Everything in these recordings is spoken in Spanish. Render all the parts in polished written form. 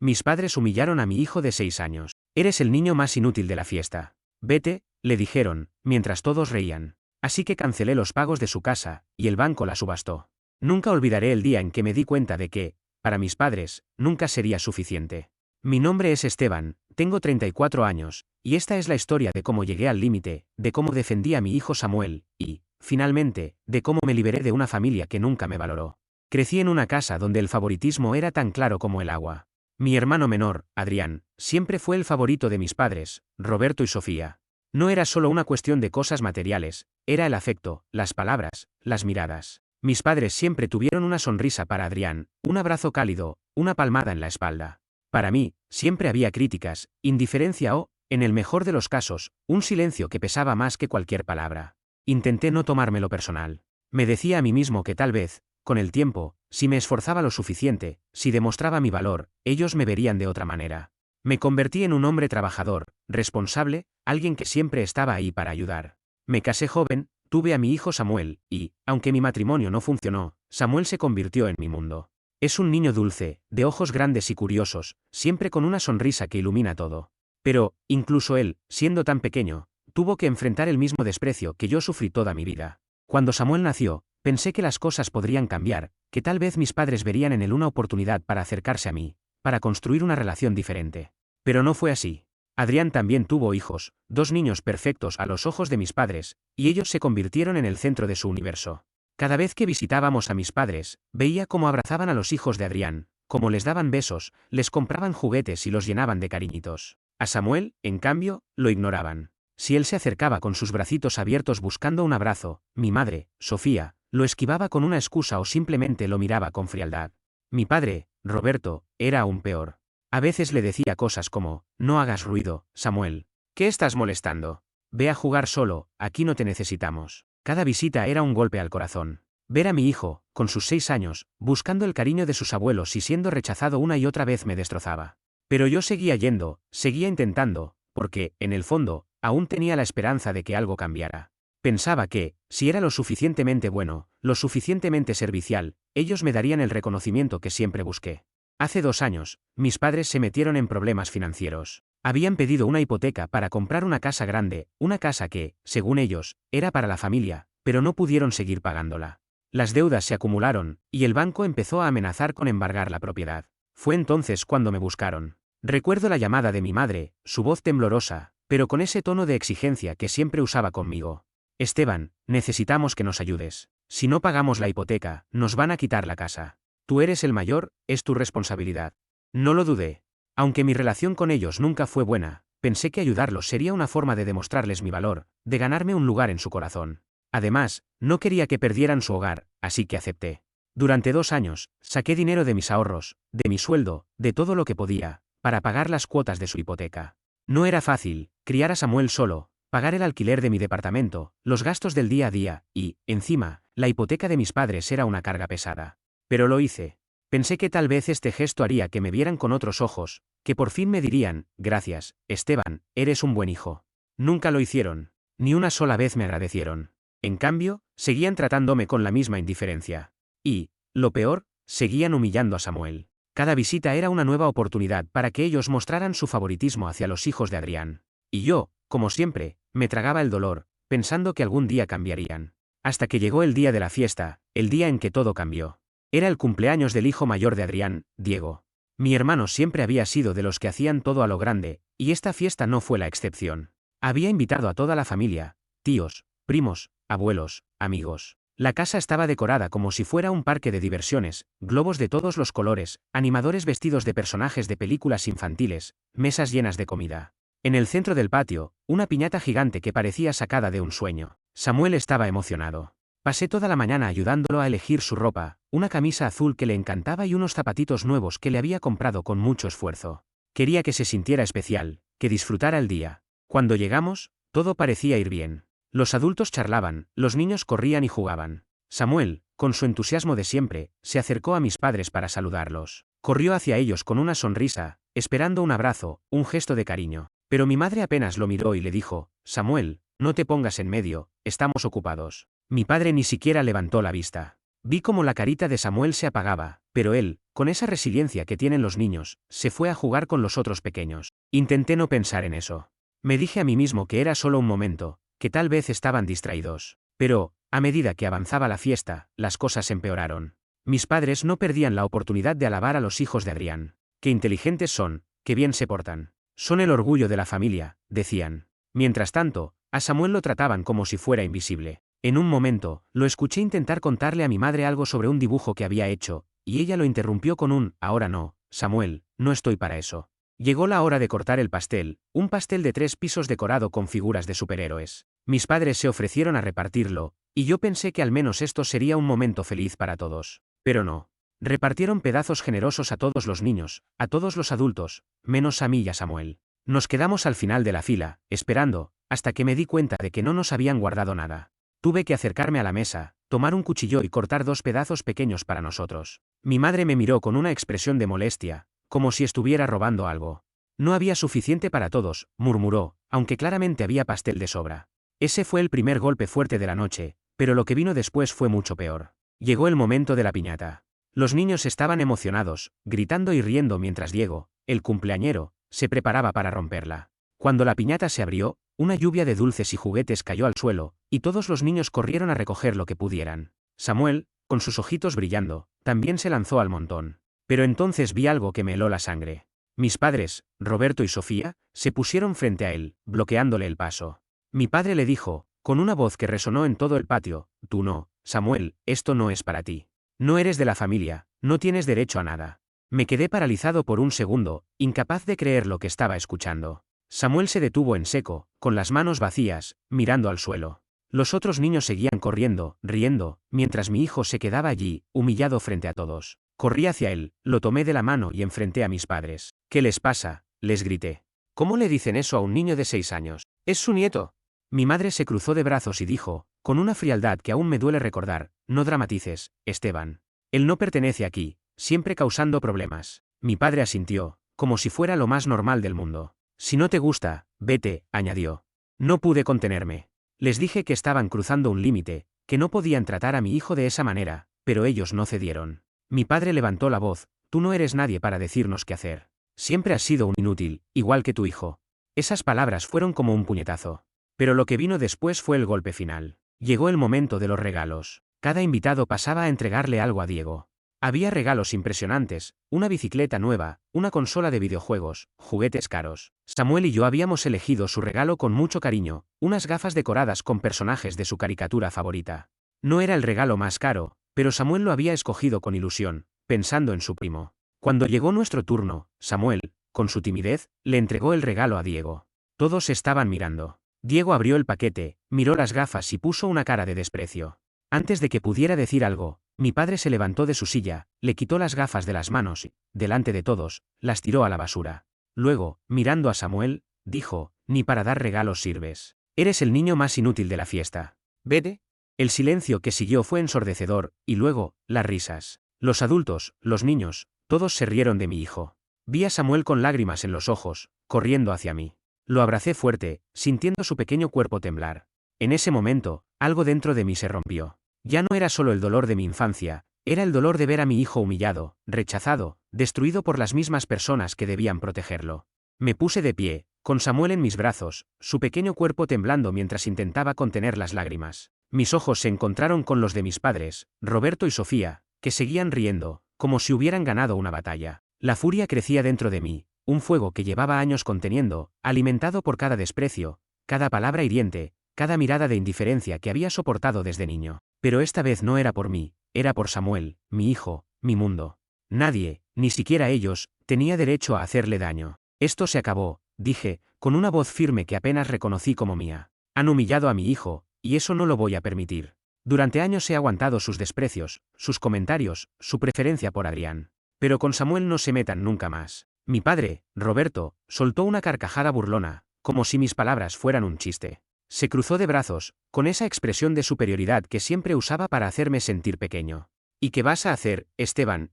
Mis padres humillaron a mi hijo de 6 años. Eres el niño más inútil de la fiesta. Vete, le dijeron, mientras todos reían. Así que cancelé los pagos de su casa, y el banco la subastó. Nunca olvidaré el día en que me di cuenta de que, para mis padres, nunca sería suficiente. Mi nombre es Esteban, tengo 34 años, y esta es la historia de cómo llegué al límite, de cómo defendí a mi hijo Samuel, y, finalmente, de cómo me liberé de una familia que nunca me valoró. Crecí en una casa donde el favoritismo era tan claro como el agua. Mi hermano menor, Adrián, siempre fue el favorito de mis padres, Roberto y Sofía. No era solo una cuestión de cosas materiales, era el afecto, las palabras, las miradas. Mis padres siempre tuvieron una sonrisa para Adrián, un abrazo cálido, una palmada en la espalda. Para mí, siempre había críticas, indiferencia o, en el mejor de los casos, un silencio que pesaba más que cualquier palabra. Intenté no tomármelo personal. Me decía a mí mismo que tal vez, con el tiempo, si me esforzaba lo suficiente, si demostraba mi valor, ellos me verían de otra manera. Me convertí en un hombre trabajador, responsable, alguien que siempre estaba ahí para ayudar. Me casé joven, tuve a mi hijo Samuel, y, aunque mi matrimonio no funcionó, Samuel se convirtió en mi mundo. Es un niño dulce, de ojos grandes y curiosos, siempre con una sonrisa que ilumina todo. Pero, incluso él, siendo tan pequeño, tuvo que enfrentar el mismo desprecio que yo sufrí toda mi vida. Cuando Samuel nació, pensé que las cosas podrían cambiar, que tal vez mis padres verían en él una oportunidad para acercarse a mí, para construir una relación diferente. Pero no fue así. Adrián también tuvo hijos, 2 niños perfectos a los ojos de mis padres, y ellos se convirtieron en el centro de su universo. Cada vez que visitábamos a mis padres, veía cómo abrazaban a los hijos de Adrián, cómo les daban besos, les compraban juguetes y los llenaban de cariñitos. A Samuel, en cambio, lo ignoraban. Si él se acercaba con sus bracitos abiertos buscando un abrazo, mi madre, Sofía, lo esquivaba con una excusa o simplemente lo miraba con frialdad. Mi padre, Roberto, era aún peor. A veces le decía cosas como, no hagas ruido, Samuel. ¿Qué estás molestando? Ve a jugar solo, aquí no te necesitamos. Cada visita era un golpe al corazón. Ver a mi hijo, con sus 6 años, buscando el cariño de sus abuelos y siendo rechazado una y otra vez me destrozaba. Pero yo seguía yendo, seguía intentando, porque, en el fondo, aún tenía la esperanza de que algo cambiara. Pensaba que, si era lo suficientemente bueno, lo suficientemente servicial, ellos me darían el reconocimiento que siempre busqué. Hace 2 años, mis padres se metieron en problemas financieros. Habían pedido una hipoteca para comprar una casa grande, una casa que, según ellos, era para la familia, pero no pudieron seguir pagándola. Las deudas se acumularon, y el banco empezó a amenazar con embargar la propiedad. Fue entonces cuando me buscaron. Recuerdo la llamada de mi madre, su voz temblorosa, pero con ese tono de exigencia que siempre usaba conmigo. Esteban, necesitamos que nos ayudes. Si no pagamos la hipoteca, nos van a quitar la casa. Tú eres el mayor, es tu responsabilidad. No lo dudé. Aunque mi relación con ellos nunca fue buena, pensé que ayudarlos sería una forma de demostrarles mi valor, de ganarme un lugar en su corazón. Además, no quería que perdieran su hogar, así que acepté. Durante 2 años, saqué dinero de mis ahorros, de mi sueldo, de todo lo que podía, para pagar las cuotas de su hipoteca. No era fácil, criar a Samuel solo, pagar el alquiler de mi departamento, los gastos del día a día, y, encima, la hipoteca de mis padres era una carga pesada. Pero lo hice. Pensé que tal vez este gesto haría que me vieran con otros ojos, que por fin me dirían, gracias, Esteban, eres un buen hijo. Nunca lo hicieron. Ni una sola vez me agradecieron. En cambio, seguían tratándome con la misma indiferencia. Y, lo peor, seguían humillando a Samuel. Cada visita era una nueva oportunidad para que ellos mostraran su favoritismo hacia los hijos de Adrián. Y yo, como siempre, me tragaba el dolor, pensando que algún día cambiarían. Hasta que llegó el día de la fiesta, el día en que todo cambió. Era el cumpleaños del hijo mayor de Adrián, Diego. Mi hermano siempre había sido de los que hacían todo a lo grande, y esta fiesta no fue la excepción. Había invitado a toda la familia, tíos, primos, abuelos, amigos. La casa estaba decorada como si fuera un parque de diversiones, globos de todos los colores, animadores vestidos de personajes de películas infantiles, mesas llenas de comida. En el centro del patio, una piñata gigante que parecía sacada de un sueño. Samuel estaba emocionado. Pasé toda la mañana ayudándolo a elegir su ropa, una camisa azul que le encantaba y unos zapatitos nuevos que le había comprado con mucho esfuerzo. Quería que se sintiera especial, que disfrutara el día. Cuando llegamos, todo parecía ir bien. Los adultos charlaban, los niños corrían y jugaban. Samuel, con su entusiasmo de siempre, se acercó a mis padres para saludarlos. Corrió hacia ellos con una sonrisa, esperando un abrazo, un gesto de cariño. Pero mi madre apenas lo miró y le dijo, Samuel, no te pongas en medio, estamos ocupados. Mi padre ni siquiera levantó la vista. Vi cómo la carita de Samuel se apagaba, Pero él, con esa resiliencia que tienen los niños, se fue a jugar con los otros pequeños. Intenté no pensar en eso. Me dije a mí mismo que era solo un momento, que tal vez estaban distraídos. Pero, a medida que avanzaba la fiesta, las cosas empeoraron. Mis padres no perdían la oportunidad de alabar a los hijos de Adrián. Qué inteligentes son, qué bien se portan. Son el orgullo de la familia, decían. Mientras tanto, a Samuel lo trataban como si fuera invisible. En un momento, lo escuché intentar contarle a mi madre algo sobre un dibujo que había hecho, y ella lo interrumpió con un, ahora no, Samuel, no estoy para eso. Llegó la hora de cortar el pastel, un pastel de 3 pisos decorado con figuras de superhéroes. Mis padres se ofrecieron a repartirlo, y yo pensé que al menos esto sería un momento feliz para todos. Pero no. Repartieron pedazos generosos a todos los niños, a todos los adultos, menos a mí y a Samuel. Nos quedamos al final de la fila, esperando, hasta que me di cuenta de que no nos habían guardado nada. Tuve que acercarme a la mesa, tomar un cuchillo y cortar 2 pedazos pequeños para nosotros. Mi madre me miró con una expresión de molestia, como si estuviera robando algo. No había suficiente para todos, murmuró, aunque claramente había pastel de sobra. Ese fue el primer golpe fuerte de la noche, pero lo que vino después fue mucho peor. Llegó el momento de la piñata. Los niños estaban emocionados, gritando y riendo mientras Diego, el cumpleañero, se preparaba para romperla. Cuando la piñata se abrió, una lluvia de dulces y juguetes cayó al suelo, y todos los niños corrieron a recoger lo que pudieran. Samuel, con sus ojitos brillando, también se lanzó al montón. Pero entonces vi algo que me heló la sangre. Mis padres, Roberto y Sofía, se pusieron frente a él, bloqueándole el paso. Mi padre le dijo, con una voz que resonó en todo el patio, tú no, Samuel, esto no es para ti. No eres de la familia, no tienes derecho a nada. Me quedé paralizado por un segundo, incapaz de creer lo que estaba escuchando. Samuel se detuvo en seco, con las manos vacías, mirando al suelo. Los otros niños seguían corriendo, riendo, mientras mi hijo se quedaba allí, humillado frente a todos. Corrí hacia él, lo tomé de la mano y enfrenté a mis padres. ¿Qué les pasa?, les grité. ¿Cómo le dicen eso a un niño de 6 años? Es su nieto. Mi madre se cruzó de brazos y dijo, con una frialdad que aún me duele recordar, no dramatices, Esteban. Él no pertenece aquí, siempre causando problemas. Mi padre asintió, como si fuera lo más normal del mundo. Si no te gusta, vete, añadió. No pude contenerme. Les dije que estaban cruzando un límite, que no podían tratar a mi hijo de esa manera, pero ellos no cedieron. Mi padre levantó la voz, tú no eres nadie para decirnos qué hacer. Siempre has sido un inútil, igual que tu hijo. Esas palabras fueron como un puñetazo. Pero lo que vino después fue el golpe final. Llegó el momento de los regalos. Cada invitado pasaba a entregarle algo a Diego. Había regalos impresionantes, una bicicleta nueva, una consola de videojuegos, juguetes caros. Samuel y yo habíamos elegido su regalo con mucho cariño, unas gafas decoradas con personajes de su caricatura favorita. No era el regalo más caro, pero Samuel lo había escogido con ilusión, pensando en su primo. Cuando llegó nuestro turno, Samuel, con su timidez, le entregó el regalo a Diego. Todos estaban mirando. Diego abrió el paquete, miró las gafas y puso una cara de desprecio. Antes de que pudiera decir algo, mi padre se levantó de su silla, le quitó las gafas de las manos y, delante de todos, las tiró a la basura. Luego, mirando a Samuel, dijo, ni para dar regalos sirves. Eres el niño más inútil de la fiesta. Vete. El silencio que siguió fue ensordecedor, y luego, las risas. Los adultos, los niños, todos se rieron de mi hijo. Vi a Samuel con lágrimas en los ojos, corriendo hacia mí. Lo abracé fuerte, sintiendo su pequeño cuerpo temblar. En ese momento, algo dentro de mí se rompió. Ya no era solo el dolor de mi infancia, era el dolor de ver a mi hijo humillado, rechazado, destruido por las mismas personas que debían protegerlo. Me puse de pie, con Samuel en mis brazos, su pequeño cuerpo temblando mientras intentaba contener las lágrimas. Mis ojos se encontraron con los de mis padres, Roberto y Sofía, que seguían riendo, como si hubieran ganado una batalla. La furia crecía dentro de mí, un fuego que llevaba años conteniendo, alimentado por cada desprecio, cada palabra hiriente, cada mirada de indiferencia que había soportado desde niño. Pero esta vez no era por mí, era por Samuel, mi hijo, mi mundo. Nadie, ni siquiera ellos, tenía derecho a hacerle daño. Esto se acabó, dije, con una voz firme que apenas reconocí como mía. Han humillado a mi hijo, y eso no lo voy a permitir. Durante años he aguantado sus desprecios, sus comentarios, su preferencia por Adrián. Pero con Samuel no se metan nunca más. Mi padre, Roberto, soltó una carcajada burlona, como si mis palabras fueran un chiste. Se cruzó de brazos, con esa expresión de superioridad que siempre usaba para hacerme sentir pequeño. ¿Y qué vas a hacer, Esteban,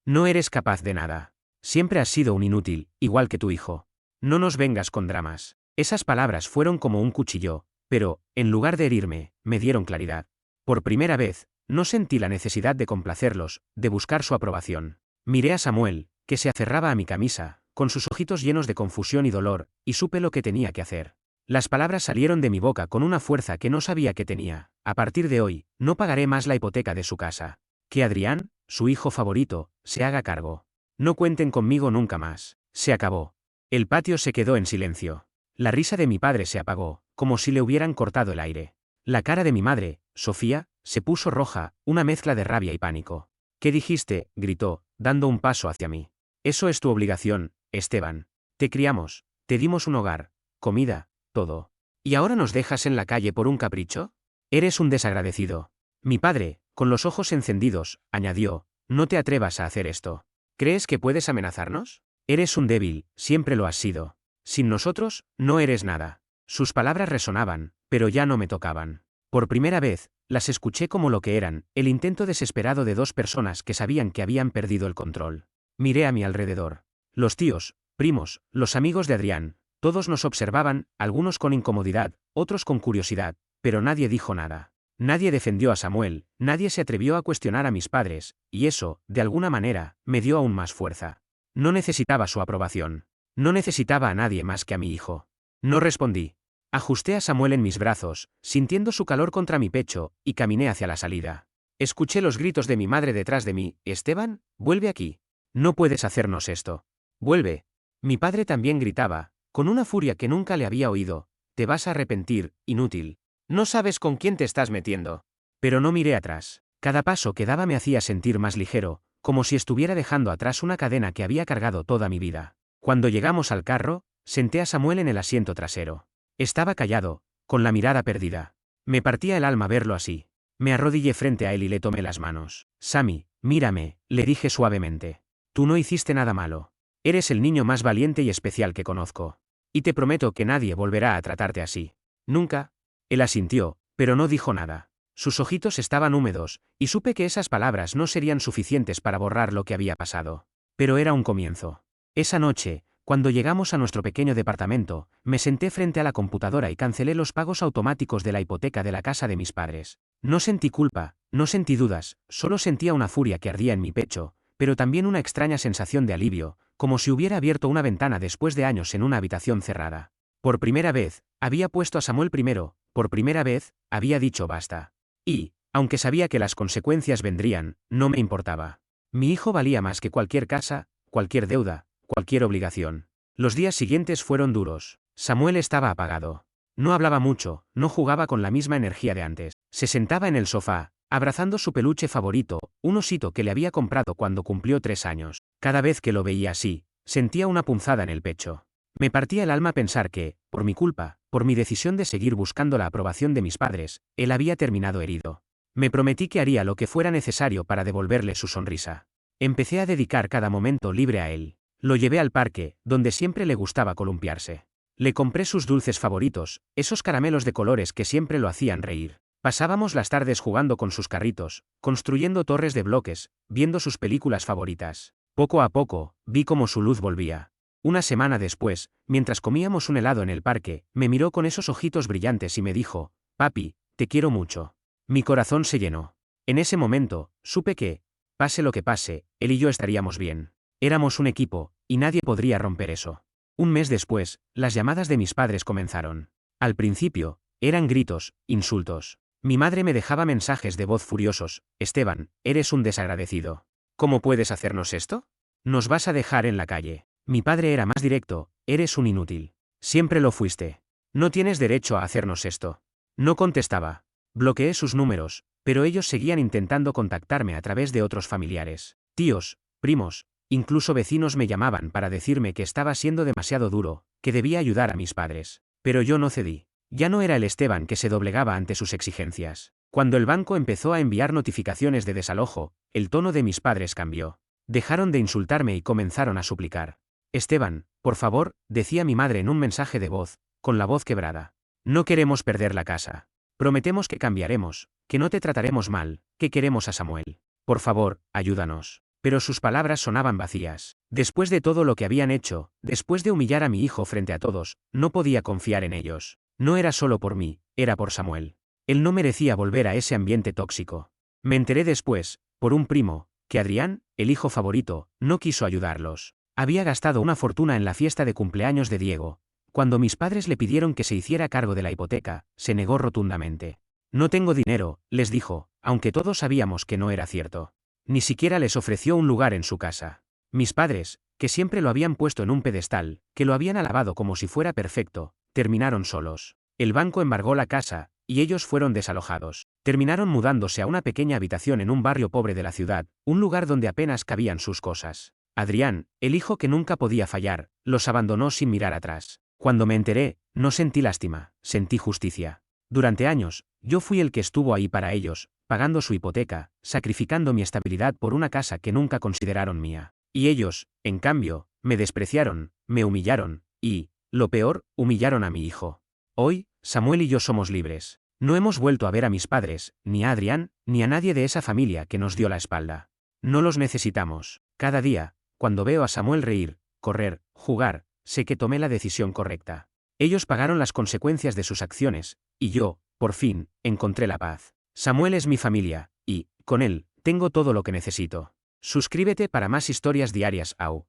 No eres capaz de nada. Siempre has sido un inútil, igual que tu hijo. No nos vengas con dramas. Esas palabras fueron como un cuchillo, pero, en lugar de herirme, me dieron claridad. Por primera vez, No sentí la necesidad de complacerlos, de buscar su aprobación. Miré a Samuel, que se aferraba a mi camisa, con sus ojitos llenos de confusión y dolor, y supe lo que tenía que hacer. Las palabras salieron de mi boca con una fuerza que no sabía que tenía. A partir de hoy, no pagaré más la hipoteca de su casa. Que Adrián, su hijo favorito, se haga cargo. No cuenten conmigo nunca más. Se acabó. El patio se quedó en silencio. La risa de mi padre se apagó, como si le hubieran cortado el aire. La cara de mi madre, Sofía, se puso roja, una mezcla de rabia y pánico. ¿Qué dijiste?, gritó, dando un paso hacia mí. Eso es tu obligación, Esteban. Te criamos, te dimos un hogar, comida, todo. ¿Y ahora nos dejas en la calle por un capricho? Eres un desagradecido. Mi padre, con los ojos encendidos, añadió, no te atrevas a hacer esto. ¿Crees que puedes amenazarnos? Eres un débil, siempre lo has sido. Sin nosotros, no eres nada. Sus palabras resonaban, pero ya no me tocaban. Por primera vez, las escuché como lo que eran, el intento desesperado de dos personas que sabían que habían perdido el control. Miré a mi alrededor. Los tíos, primos, los amigos de Adrián, todos nos observaban, algunos con incomodidad, otros con curiosidad, pero nadie dijo nada. Nadie defendió a Samuel, nadie se atrevió a cuestionar a mis padres, y eso, de alguna manera, me dio aún más fuerza. No necesitaba su aprobación. No necesitaba a nadie más que a mi hijo. No respondí. Ajusté a Samuel en mis brazos, sintiendo su calor contra mi pecho, y caminé hacia la salida. Escuché los gritos de mi madre detrás de mí. Esteban, vuelve aquí. No puedes hacernos esto. Vuelve. Mi padre también gritaba, con una furia que nunca le había oído. Te vas a arrepentir, inútil. No sabes con quién te estás metiendo. Pero no miré atrás. Cada paso que daba me hacía sentir más ligero, como si estuviera dejando atrás una cadena que había cargado toda mi vida. Cuando llegamos al carro, senté a Samuel en el asiento trasero. Estaba callado, con la mirada perdida. Me partía el alma verlo así. Me arrodillé frente a él y le tomé las manos. Sammy, mírame, le dije suavemente. Tú no hiciste nada malo. Eres el niño más valiente y especial que conozco. Y te prometo que nadie volverá a tratarte así. Nunca. Él asintió, pero no dijo nada. Sus ojitos estaban húmedos, y supe que esas palabras no serían suficientes para borrar lo que había pasado. Pero era un comienzo. Esa noche, cuando llegamos a nuestro pequeño departamento, me senté frente a la computadora y cancelé los pagos automáticos de la hipoteca de la casa de mis padres. No sentí culpa, no sentí dudas, solo sentía una furia que ardía en mi pecho, pero también una extraña sensación de alivio, como si hubiera abierto una ventana después de años en una habitación cerrada. Por primera vez, había puesto a Samuel primero, por primera vez, había dicho basta. Y, aunque sabía que las consecuencias vendrían, no me importaba. Mi hijo valía más que cualquier casa, cualquier deuda, cualquier obligación. Los días siguientes fueron duros. Samuel estaba apagado. No hablaba mucho, no jugaba con la misma energía de antes. Se sentaba en el sofá, abrazando su peluche favorito, un osito que le había comprado cuando cumplió 3 años. Cada vez que lo veía así, sentía una punzada en el pecho. Me partía el alma pensar que, por mi culpa, por mi decisión de seguir buscando la aprobación de mis padres, él había terminado herido. Me prometí que haría lo que fuera necesario para devolverle su sonrisa. Empecé a dedicar cada momento libre a él. Lo llevé al parque, donde siempre le gustaba columpiarse. Le compré sus dulces favoritos, esos caramelos de colores que siempre lo hacían reír. Pasábamos las tardes jugando con sus carritos, construyendo torres de bloques, viendo sus películas favoritas. Poco a poco, vi cómo su luz volvía. Una semana después, mientras comíamos un helado en el parque, me miró con esos ojitos brillantes y me dijo, «Papi, te quiero mucho». Mi corazón se llenó. En ese momento, supe que, pase lo que pase, él y yo estaríamos bien. Éramos un equipo, y nadie podría romper eso. Un mes después, las llamadas de mis padres comenzaron. Al principio, eran gritos, insultos. Mi madre me dejaba mensajes de voz furiosos, «Esteban, eres un desagradecido. ¿Cómo puedes hacernos esto? Nos vas a dejar en la calle». Mi padre era más directo, «Eres un inútil. Siempre lo fuiste. No tienes derecho a hacernos esto». No contestaba. Bloqueé sus números, pero ellos seguían intentando contactarme a través de otros familiares. Tíos, primos, incluso vecinos me llamaban para decirme que estaba siendo demasiado duro, que debía ayudar a mis padres. Pero yo no cedí. Ya no era el Esteban que se doblegaba ante sus exigencias. Cuando el banco empezó a enviar notificaciones de desalojo, el tono de mis padres cambió. Dejaron de insultarme y comenzaron a suplicar. «Esteban, por favor», decía mi madre en un mensaje de voz, con la voz quebrada. «No queremos perder la casa. Prometemos que cambiaremos, que no te trataremos mal, que queremos a Samuel. Por favor, ayúdanos». Pero sus palabras sonaban vacías. Después de todo lo que habían hecho, después de humillar a mi hijo frente a todos, no podía confiar en ellos. No era solo por mí, era por Samuel. Él no merecía volver a ese ambiente tóxico. Me enteré después, por un primo, que Adrián, el hijo favorito, no quiso ayudarlos. Había gastado una fortuna en la fiesta de cumpleaños de Diego. Cuando mis padres le pidieron que se hiciera cargo de la hipoteca, se negó rotundamente. No tengo dinero, les dijo, aunque todos sabíamos que no era cierto. Ni siquiera les ofreció un lugar en su casa. Mis padres, que siempre lo habían puesto en un pedestal, que lo habían alabado como si fuera perfecto, terminaron solos. El banco embargó la casa, y ellos fueron desalojados. Terminaron mudándose a una pequeña habitación en un barrio pobre de la ciudad, un lugar donde apenas cabían sus cosas. Adrián, el hijo que nunca podía fallar, los abandonó sin mirar atrás. Cuando me enteré, no sentí lástima, sentí justicia. Durante años, yo fui el que estuvo ahí para ellos, pagando su hipoteca, sacrificando mi estabilidad por una casa que nunca consideraron mía. Y ellos, en cambio, me despreciaron, me humillaron, y, lo peor, humillaron a mi hijo. Hoy, Samuel y yo somos libres. No hemos vuelto a ver a mis padres, ni a Adrián, ni a nadie de esa familia que nos dio la espalda. No los necesitamos. Cada día, cuando veo a Samuel reír, correr, jugar, sé que tomé la decisión correcta. Ellos pagaron las consecuencias de sus acciones, y yo, por fin, encontré la paz. Samuel es mi familia, y, con él, tengo todo lo que necesito. Suscríbete para más historias diarias, au.